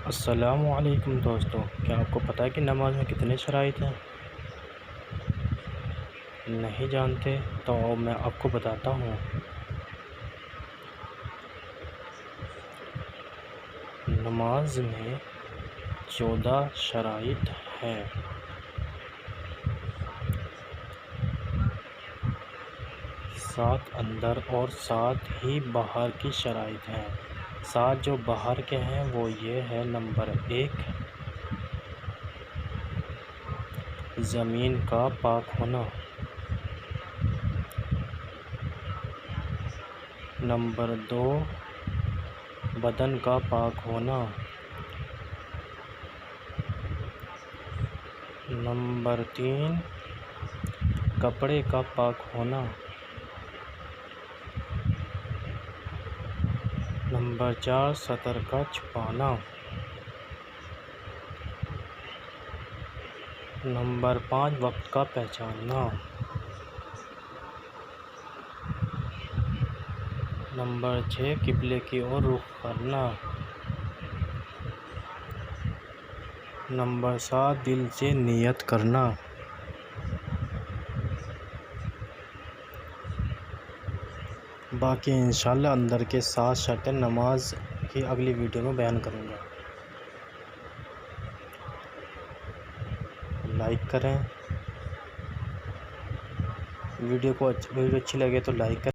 अस्सलामुअलैकुम दोस्तों, क्या आपको पता है कि नमाज में कितने शराइत हैं? नहीं जानते तो मैं आपको बताता हूँ। नमाज में 14 शराइत हैं। 7 अंदर और 7 ही बाहर की शराइत हैं। 7 जो बाहर के हैं वो ये है। नंबर 1, ज़मीन का पाक होना। नंबर 2, बदन का पाक होना। नंबर 3, कपड़े का पाक होना। नंबर 4, सतर का छुपाना। नंबर 5, वक्त का पहचानना। नंबर 6, किबले की ओर रुख करना। नंबर 7, दिल से नियत करना। बाकी इंशाल्लाह अंदर के 7 शर्तें नमाज की अगली वीडियो में बयान करूँगा। लाइक करें, वीडियो अच्छी लगे तो लाइक करें।